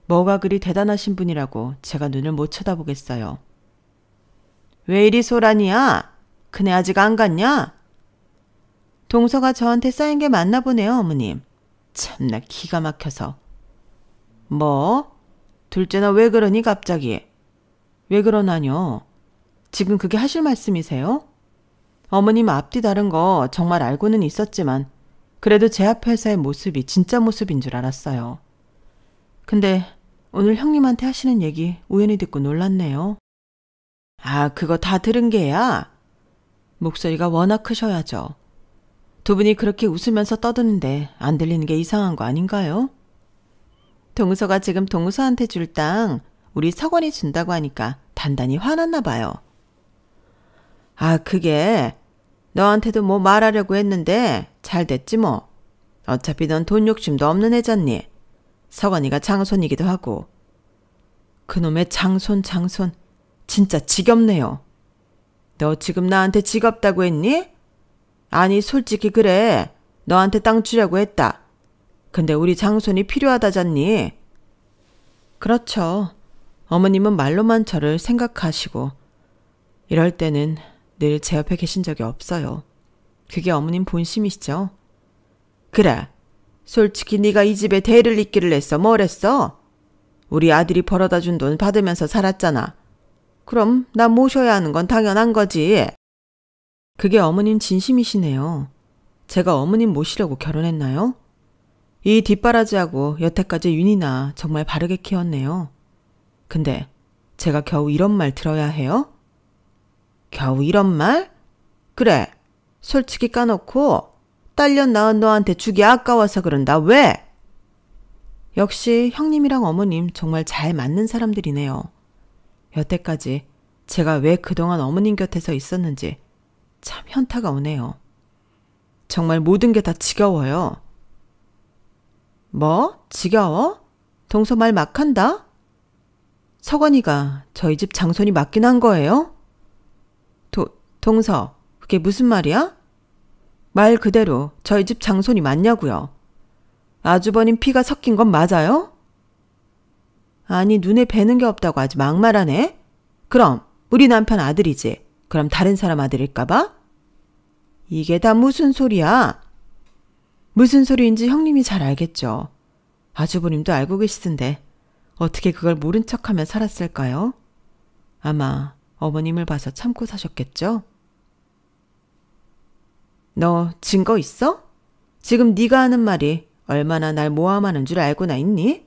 뭐가 그리 대단하신 분이라고 제가 눈을 못 쳐다보겠어요. 왜 이리 소란이야? 그네 아직 안 갔냐? 동서가 저한테 쌓인 게 맞나 보네요, 어머님. 참나 기가 막혀서. 뭐? 둘째 너 왜 그러니 갑자기? 왜 그러나뇨? 지금 그게 하실 말씀이세요? 어머님 앞뒤 다른 거 정말 알고는 있었지만 그래도 제 앞에서의 모습이 진짜 모습인 줄 알았어요. 근데 오늘 형님한테 하시는 얘기 우연히 듣고 놀랐네요. 아, 그거 다 들은 게야? 목소리가 워낙 크셔야죠. 두 분이 그렇게 웃으면서 떠드는데 안 들리는 게 이상한 거 아닌가요? 동서가 지금 동서한테 줄 땅 우리 석원이 준다고 하니까 단단히 화났나 봐요. 아, 그게 너한테도 뭐 말하려고 했는데 잘 됐지 뭐. 어차피 넌 돈 욕심도 없는 애잖니. 석원이가 장손이기도 하고. 그놈의 장손 진짜 지겹네요. 너 지금 나한테 지겹다고 했니? 아니 솔직히 그래. 너한테 땅 주려고 했다. 근데 우리 장손이 필요하다잖니. 그렇죠. 어머님은 말로만 저를 생각하시고 이럴 때는 늘 제 옆에 계신 적이 없어요. 그게 어머님 본심이시죠. 그래. 솔직히 네가 이 집에 대를 잇기를 했어. 뭘 했어? 우리 아들이 벌어다 준 돈 받으면서 살았잖아. 그럼 나 모셔야 하는 건 당연한 거지. 그게 어머님 진심이시네요. 제가 어머님 모시려고 결혼했나요? 이 뒷바라지하고 여태까지 윤이나 정말 바르게 키웠네요. 근데 제가 겨우 이런 말 들어야 해요? 겨우 이런 말? 그래. 솔직히 까놓고 딸년 낳은 너한테 주기 아까워서 그런다. 왜? 역시 형님이랑 어머님 정말 잘 맞는 사람들이네요. 여태까지 제가 왜 그동안 어머님 곁에서 있었는지 참 현타가 오네요. 정말 모든 게 다 지겨워요. 뭐? 지겨워? 동서 말 막 한다? 석원이가 저희 집 장손이 맞긴 한 거예요? 동서, 그게 무슨 말이야? 말 그대로 저희 집 장손이 맞냐고요. 아주버님 피가 섞인 건 맞아요? 아니 눈에 뵈는 게 없다고 아주 막말하네. 그럼 우리 남편 아들이지. 그럼 다른 사람 아들일까 봐? 이게 다 무슨 소리야? 무슨 소리인지 형님이 잘 알겠죠. 아주버님도 알고 계시던데 어떻게 그걸 모른 척하며 살았을까요? 아마 어머님을 봐서 참고 사셨겠죠? 너 증거 있어? 지금 네가 하는 말이 얼마나 날 모함하는 줄 알고나 있니?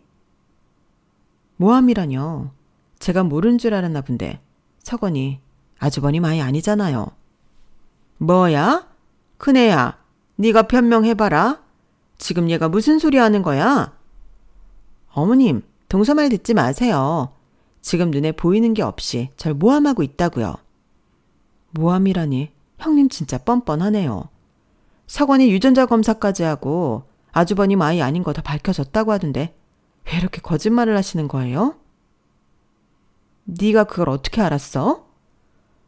모함이라뇨. 제가 모르는 줄 알았나 본데 석원이 아주버님 아이 아니잖아요. 뭐야? 큰애야, 네가 변명해봐라. 지금 얘가 무슨 소리 하는 거야? 어머님, 동서 말 듣지 마세요. 지금 눈에 보이는 게 없이 절 모함하고 있다고요. 모함이라니 형님 진짜 뻔뻔하네요. 석원이 유전자 검사까지 하고 아주버님 아이 아닌 거 다 밝혀졌다고 하던데 왜 이렇게 거짓말을 하시는 거예요? 네가 그걸 어떻게 알았어?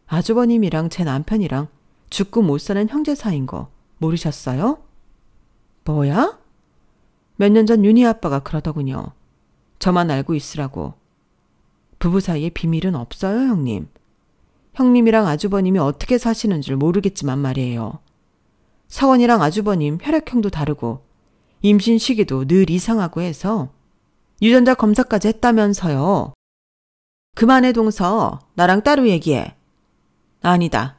아주버님이랑 제 남편이랑 죽고 못 사는 형제 사이인 거 모르셨어요? 뭐야? 몇 년 전 윤희 아빠가 그러더군요. 저만 알고 있으라고. 부부 사이에 비밀은 없어요, 형님. 형님이랑 아주버님이 어떻게 사시는 줄 모르겠지만 말이에요. 사원이랑 아주버님 혈액형도 다르고 임신 시기도 늘 이상하고 해서 유전자 검사까지 했다면서요. 그만해 동서. 나랑 따로 얘기해. 아니다.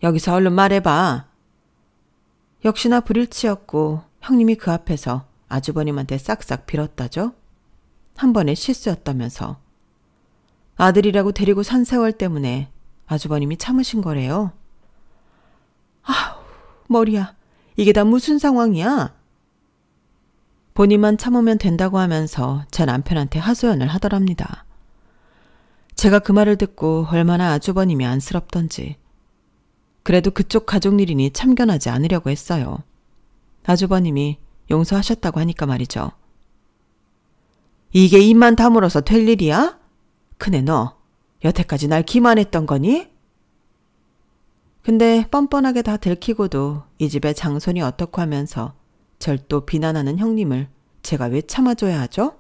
여기서 얼른 말해봐. 역시나 불일치였고 형님이 그 앞에서 아주버님한테 싹싹 빌었다죠. 한 번의 실수였다면서. 아들이라고 데리고 산 세월 때문에 아주버님이 참으신 거래요. 아우, 머리야. 이게 다 무슨 상황이야? 본인만 참으면 된다고 하면서 제 남편한테 하소연을 하더랍니다. 제가 그 말을 듣고 얼마나 아주버님이 안쓰럽던지. 그래도 그쪽 가족 일이니 참견하지 않으려고 했어요. 아주버님이 용서하셨다고 하니까 말이죠. 이게 입만 다물어서 될 일이야? 큰애 너 여태까지 날 기만했던 거니? 근데 뻔뻔하게 다 들키고도 이 집의 장손이 어떻고 하면서 절 또 비난하는 형님을 제가 왜 참아줘야 하죠?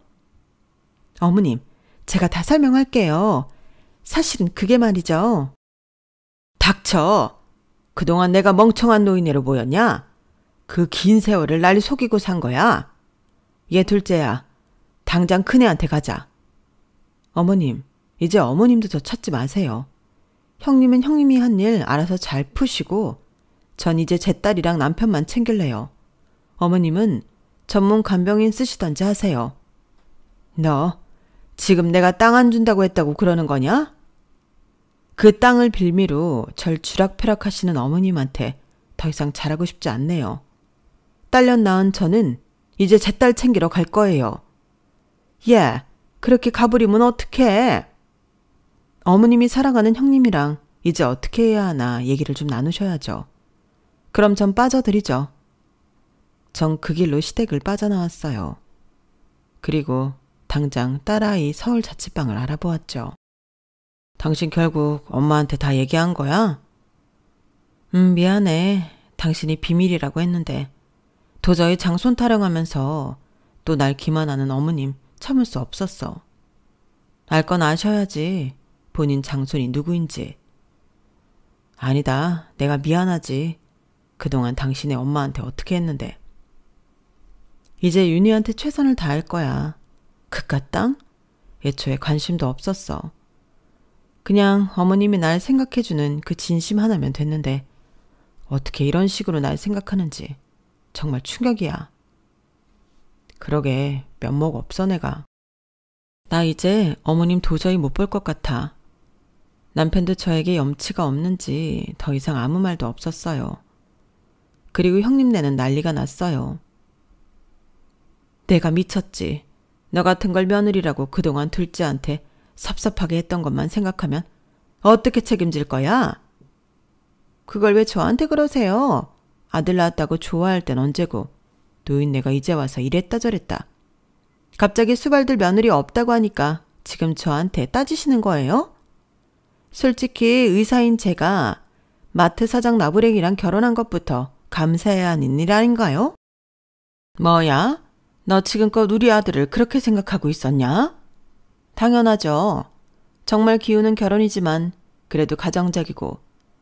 어머님, 제가 다 설명할게요. 사실은 그게 말이죠. 닥쳐. 그동안 내가 멍청한 노인네로 보였냐? 그 긴 세월을 날 속이고 산 거야. 얘 둘째야. 당장 큰애한테 가자. 어머님, 이제 어머님도 저 찾지 마세요. 형님은 형님이 한 일 알아서 잘 푸시고 전 이제 제 딸이랑 남편만 챙길래요. 어머님은 전문 간병인 쓰시던지 하세요. 너 지금 내가 땅 안 준다고 했다고 그러는 거냐? 그 땅을 빌미로 절 주락펴락 하시는 어머님한테 더 이상 잘하고 싶지 않네요. 딸년 낳은 저는 이제 제 딸 챙기러 갈 거예요. 예, 그렇게 가버리면 어떡해? 어머님이 사랑하는 형님이랑 이제 어떻게 해야 하나 얘기를 좀 나누셔야죠. 그럼 전 빠져드리죠. 전 그 길로 시댁을 빠져나왔어요. 그리고 당장 딸아이 서울 자취방을 알아보았죠. 당신 결국 엄마한테 다 얘기한 거야? 미안해. 당신이 비밀이라고 했는데 도저히 장손 타령하면서 또 날 기만하는 어머님 참을 수 없었어. 알 건 아셔야지. 본인 장손이 누구인지. 아니다. 내가 미안하지. 그동안 당신의 엄마한테 어떻게 했는데. 이제 윤희한테 최선을 다할 거야. 그깟 땅? 애초에 관심도 없었어. 그냥 어머님이 날 생각해주는 그 진심 하나면 됐는데 어떻게 이런 식으로 날 생각하는지 정말 충격이야. 그러게 면목 없어 내가. 나 이제 어머님 도저히 못 볼 것 같아. 남편도 저에게 염치가 없는지 더 이상 아무 말도 없었어요. 그리고 형님네는 난리가 났어요. 내가 미쳤지. 너 같은 걸 며느리라고 그동안 둘째한테 섭섭하게 했던 것만 생각하면 어떻게 책임질 거야? 그걸 왜 저한테 그러세요? 아들 낳았다고 좋아할 땐 언제고 노인네가 이제 와서 이랬다 저랬다. 갑자기 수발들 며느리 없다고 하니까 지금 저한테 따지시는 거예요? 솔직히 의사인 제가 마트 사장 나부랭이랑 결혼한 것부터 감사해야 하는 일 아닌가요? 뭐야? 너 지금껏 우리 아들을 그렇게 생각하고 있었냐? 당연하죠. 정말 기우는 결혼이지만 그래도 가정적이고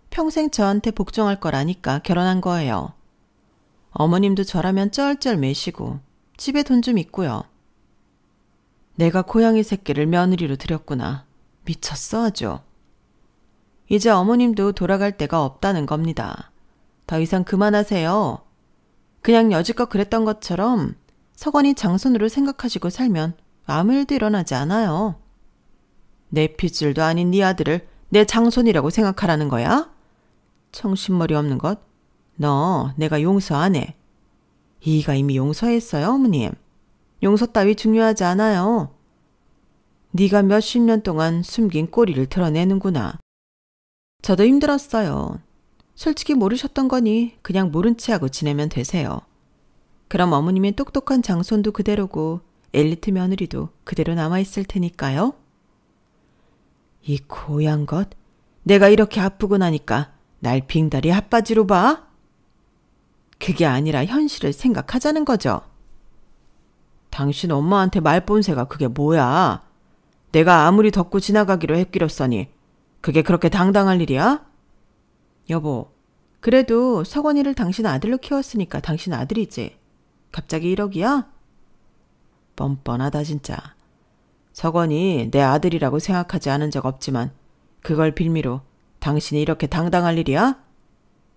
평생 저한테 복종할 거라니까 결혼한 거예요. 어머님도 저라면 쩔쩔 매시고 집에 돈 좀 있고요. 내가 고양이 새끼를 며느리로 들였구나. 미쳤어 아주. 이제 어머님도 돌아갈 데가 없다는 겁니다. 더 이상 그만하세요. 그냥 여지껏 그랬던 것처럼 석원이 장손으로 생각하시고 살면 아무 일도 일어나지 않아요. 내 핏줄도 아닌 네 아들을 내 장손이라고 생각하라는 거야? 정신머리 없는 것. 너 내가 용서 안 해. 이가 이미 용서했어요 어머님. 용서 따위 중요하지 않아요. 네가 몇십 년 동안 숨긴 꼬리를 드러내는구나. 저도 힘들었어요. 솔직히 모르셨던 거니 그냥 모른 체 하고 지내면 되세요. 그럼 어머님의 똑똑한 장손도 그대로고 엘리트 며느리도 그대로 남아있을 테니까요. 이 고얀 것. 내가 이렇게 아프고 나니까 날 빙다리 핫바지로 봐? 그게 아니라 현실을 생각하자는 거죠. 당신 엄마한테 말본새가 그게 뭐야? 내가 아무리 덮고 지나가기로 했기로써니 그게 그렇게 당당할 일이야? 여보, 그래도 석원이를 당신 아들로 키웠으니까 당신 아들이지. 갑자기 1억이야? 뻔뻔하다 진짜. 석원이 내 아들이라고 생각하지 않은 적 없지만 그걸 빌미로 당신이 이렇게 당당할 일이야?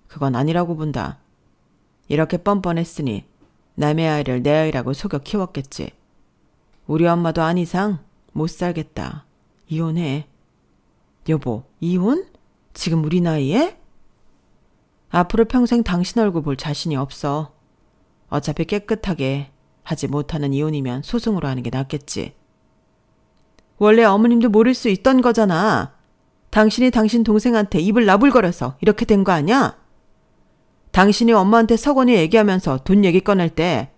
그건 아니라고 본다. 이렇게 뻔뻔했으니 남의 아이를 내 아이라고 속여 키웠겠지. 우리 엄마도 안 이상 못 살겠다. 이혼해. 여보, 이혼? 지금 우리 나이에? 앞으로 평생 당신 얼굴 볼 자신이 없어. 어차피 깨끗하게 하지 못하는 이혼이면 소송으로 하는 게 낫겠지. 원래 어머님도 모를 수 있던 거잖아. 당신이 당신 동생한테 입을 나불거려서 이렇게 된 거 아니야? 당신이 엄마한테 석원이 얘기하면서 돈 얘기 꺼낼 때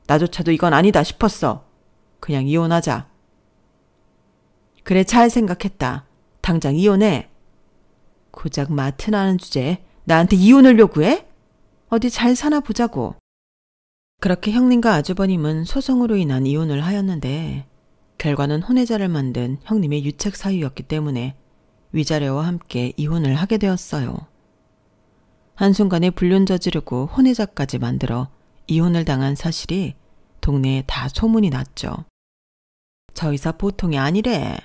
나조차도 이건 아니다 싶었어. 그냥 이혼하자. 그래, 잘 생각했다. 당장 이혼해. 고작 마트나는 주제에 나한테 이혼을 요구해? 어디 잘 사나 보자고. 그렇게 형님과 아주버님은 소송으로 인한 이혼을 하였는데 결과는 혼외자를 만든 형님의 유책 사유였기 때문에 위자료와 함께 이혼을 하게 되었어요. 한순간에 불륜 저지르고 혼외자까지 만들어 이혼을 당한 사실이 동네에 다 소문이 났죠. 저 의사 보통이 아니래.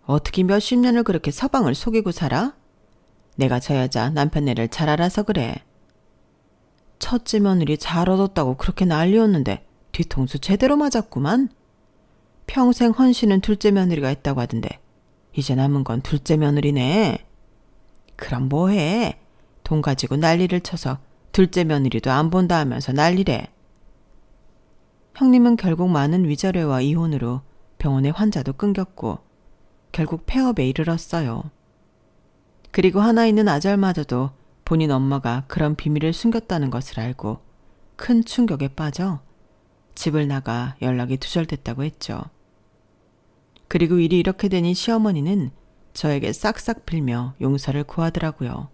어떻게 몇십 년을 그렇게 서방을 속이고 살아? 내가 저 여자 남편네를 잘 알아서 그래. 첫째 며느리 잘 얻었다고 그렇게 난리였는데 뒤통수 제대로 맞았구만. 평생 헌신은 둘째 며느리가 했다고 하던데 이제 남은 건 둘째 며느리네. 그럼 뭐해? 돈 가지고 난리를 쳐서 둘째 며느리도 안 본다 하면서 난리래. 형님은 결국 많은 위자료와 이혼으로 병원의 환자도 끊겼고 결국 폐업에 이르렀어요. 그리고 하나 있는 아절마저도 본인 엄마가 그런 비밀을 숨겼다는 것을 알고 큰 충격에 빠져 집을 나가 연락이 두절됐다고 했죠. 그리고 일이 이렇게 되니 시어머니는 저에게 싹싹 빌며 용서를 구하더라고요.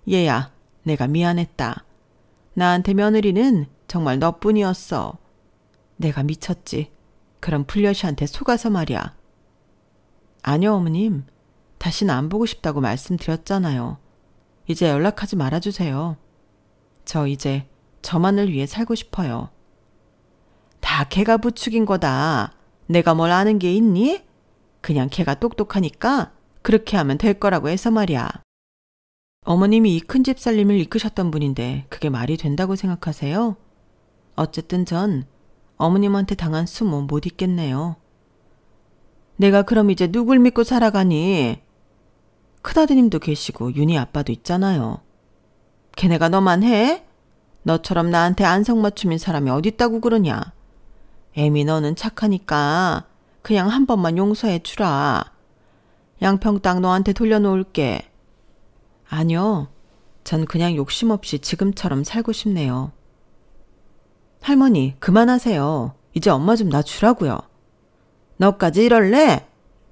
얘야, 내가 미안했다. 나한테 며느리는 정말 너뿐이었어. 내가 미쳤지. 그럼 불려시한테 속아서 말이야. 아니요, 어머님. 다시는 안 보고 싶다고 말씀드렸잖아요. 이제 연락하지 말아주세요. 저 이제 저만을 위해 살고 싶어요. 다 걔가 부추긴 거다. 내가 뭘 아는 게 있니? 그냥 걔가 똑똑하니까 그렇게 하면 될 거라고 해서 말이야. 어머님이 이 큰 집 살림을 이끄셨던 분인데 그게 말이 된다고 생각하세요? 어쨌든 전 어머님한테 당한 수모 못 잊겠네요. 내가 그럼 이제 누굴 믿고 살아가니? 큰아드님도 계시고 윤희 아빠도 있잖아요. 걔네가 너만 해? 너처럼 나한테 안성맞춤인 사람이 어딨다고 그러냐? 애미 너는 착하니까 그냥 한 번만 용서해 주라. 양평 땅 너한테 돌려놓을게. 아니요. 전 그냥 욕심 없이 지금처럼 살고 싶네요. 할머니, 그만하세요. 이제 엄마 좀 놔주라고요. 너까지 이럴래?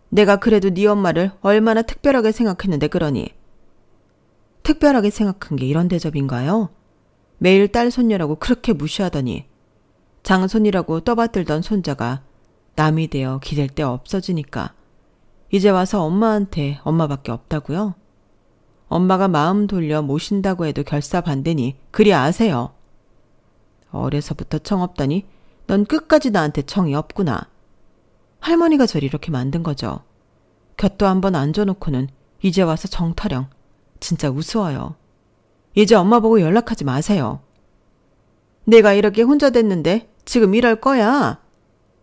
내가 그래도 네 엄마를 얼마나 특별하게 생각했는데 그러니. 특별하게 생각한 게 이런 대접인가요? 매일 딸 손녀라고 그렇게 무시하더니 장손이라고 떠받들던 손자가 남이 되어 기댈 데 없어지니까 이제 와서 엄마한테 엄마밖에 없다고요? 엄마가 마음 돌려 모신다고 해도 결사반대니 그리 아세요. 어려서부터 청 없다니 넌 끝까지 나한테 청이 없구나. 할머니가 절 이렇게 만든 거죠. 곁도 한번 앉아놓고는 이제 와서 정타령. 진짜 우스워요. 이제 엄마 보고 연락하지 마세요. 내가 이렇게 혼자 됐는데 지금 이럴 거야.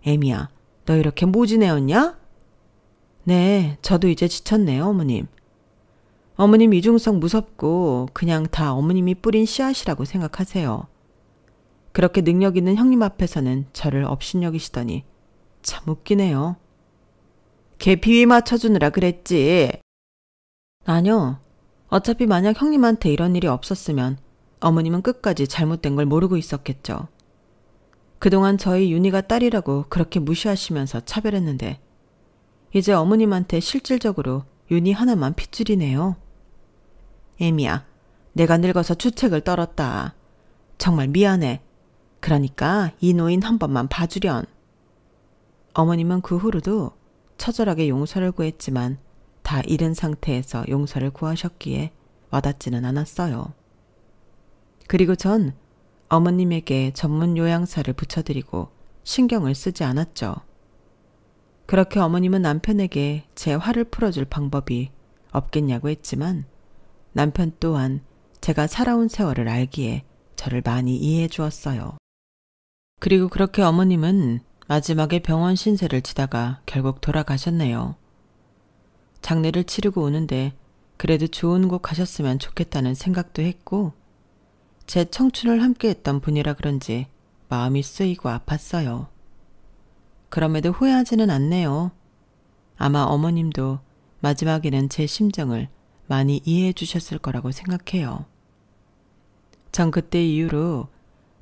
애미야, 너 이렇게 모진애였냐? 네, 저도 이제 지쳤네요, 어머님. 어머님 이중성 무섭고 그냥 다 어머님이 뿌린 씨앗이라고 생각하세요. 그렇게 능력 있는 형님 앞에서는 저를 업신여기시더니 참 웃기네요. 걔 비위 맞춰주느라 그랬지. 아니요. 어차피 만약 형님한테 이런 일이 없었으면 어머님은 끝까지 잘못된 걸 모르고 있었겠죠. 그동안 저희 윤희가 딸이라고 그렇게 무시하시면서 차별했는데 이제 어머님한테 실질적으로 윤희 하나만 핏줄이네요. 애미야, 내가 늙어서 주책을 떨었다. 정말 미안해. 그러니까 이 노인 한 번만 봐주련. 어머님은 그 후로도 처절하게 용서를 구했지만 다 잃은 상태에서 용서를 구하셨기에 와닿지는 않았어요. 그리고 전 어머님에게 전문 요양사를 붙여드리고 신경을 쓰지 않았죠. 그렇게 어머님은 남편에게 제 화를 풀어줄 방법이 없겠냐고 했지만 남편 또한 제가 살아온 세월을 알기에 저를 많이 이해해 주었어요. 그리고 그렇게 어머님은 마지막에 병원 신세를 지다가 결국 돌아가셨네요. 장례를 치르고 오는데 그래도 좋은 곳 가셨으면 좋겠다는 생각도 했고 제 청춘을 함께했던 분이라 그런지 마음이 쓰이고 아팠어요. 그럼에도 후회하지는 않네요. 아마 어머님도 마지막에는 제 심정을 많이 이해해 주셨을 거라고 생각해요. 전 그때 이후로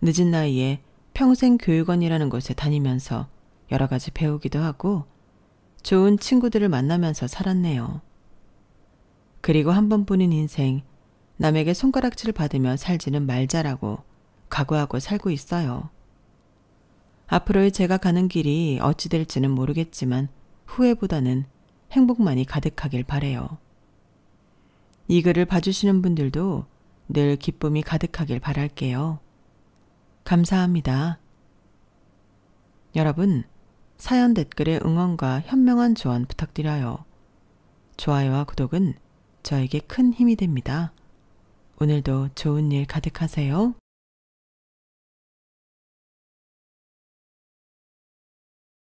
늦은 나이에 평생교육원이라는 곳에 다니면서 여러 가지 배우기도 하고 좋은 친구들을 만나면서 살았네요. 그리고 한 번뿐인 인생 남에게 손가락질 받으며 살지는 말자라고 각오하고 살고 있어요. 앞으로의 제가 가는 길이 어찌 될지는 모르겠지만 후회보다는 행복만이 가득하길 바래요. 이 글을 봐주시는 분들도 늘 기쁨이 가득하길 바랄게요. 감사합니다. 여러분, 사연 댓글에 응원과 현명한 조언 부탁드려요. 좋아요와 구독은 저에게 큰 힘이 됩니다. 오늘도 좋은 일 가득하세요.